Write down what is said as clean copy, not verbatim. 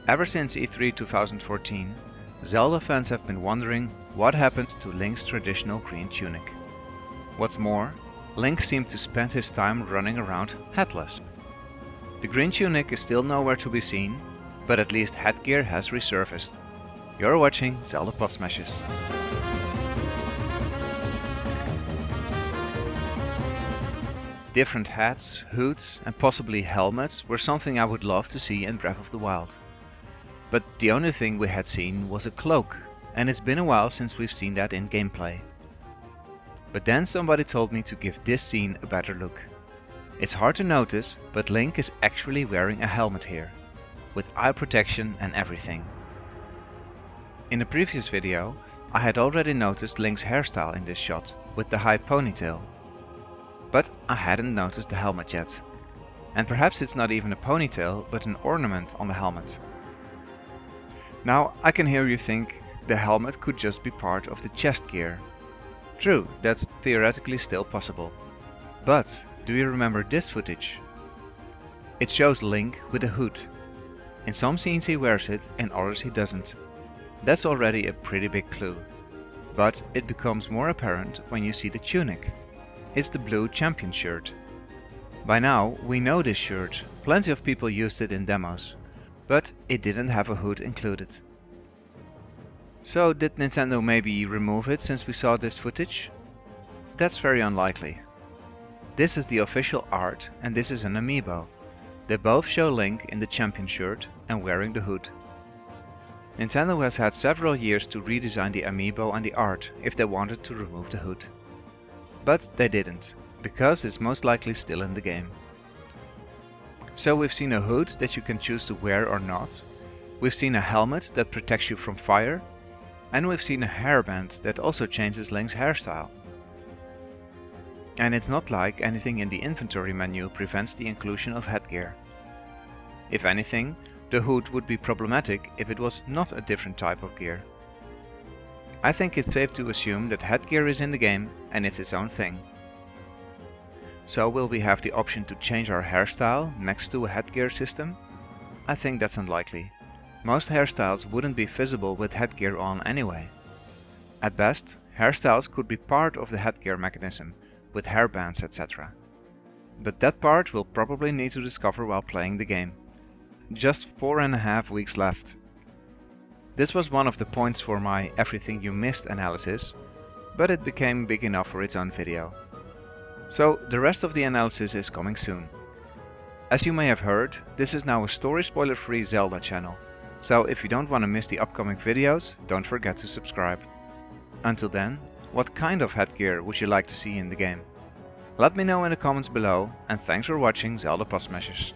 Ever since E3 2014, Zelda fans have been wondering what happened to Link's traditional green tunic. What's more, Link seemed to spend his time running around headless. The green tunic is still nowhere to be seen, but at least Headgear has resurfaced. You're watching Zelda Pot Smashes. Different hats, hoods and possibly helmets were something I would love to see in Breath of the Wild. But the only thing we had seen was a cloak, and it's been a while since we've seen that in gameplay. But then somebody told me to give this scene a better look. It's hard to notice, but Link is actually wearing a helmet here, with eye protection and everything. In a previous video, I had already noticed Link's hairstyle in this shot, with the high ponytail. But I hadn't noticed the helmet yet. And perhaps it's not even a ponytail, but an ornament on the helmet. Now I can hear you think the helmet could just be part of the chest gear. True, that's theoretically still possible. But do you remember this footage? It shows Link with a hood. In some scenes he wears it, in others he doesn't. That's already a pretty big clue. But it becomes more apparent when you see the tunic. It's the blue champion shirt. By now we know this shirt, plenty of people used it in demos, but it didn't have a hood included. So did Nintendo maybe remove it since we saw this footage? That's very unlikely. This is the official art and this is an amiibo. They both show Link in the champion shirt and wearing the hood. Nintendo has had several years to redesign the amiibo and the art if they wanted to remove the hood. But they didn't, because it's most likely still in the game. So we've seen a hood that you can choose to wear or not, we've seen a helmet that protects you from fire, and we've seen a hairband that also changes Link's hairstyle. And it's not like anything in the inventory menu prevents the inclusion of Headgear. If anything, the hood would be problematic if it was not a different type of gear. I think it's safe to assume that Headgear is in the game and it's its own thing. So will we have the option to change our hairstyle next to a Headgear system? I think that's unlikely. Most hairstyles wouldn't be visible with Headgear on anyway. At best, hairstyles could be part of the Headgear mechanism, with hairbands etc. But that part we'll probably need to discover while playing the game. Just 4.5 weeks left. This was one of the points for my Everything You Missed analysis, but it became big enough for its own video. So the rest of the analysis is coming soon. As you may have heard, this is now a story spoiler-free Zelda channel, so if you don't want to miss the upcoming videos, don't forget to subscribe. Until then, what kind of Headgear would you like to see in the game? Let me know in the comments below, and thanks for watching Zelda Pot Smashers.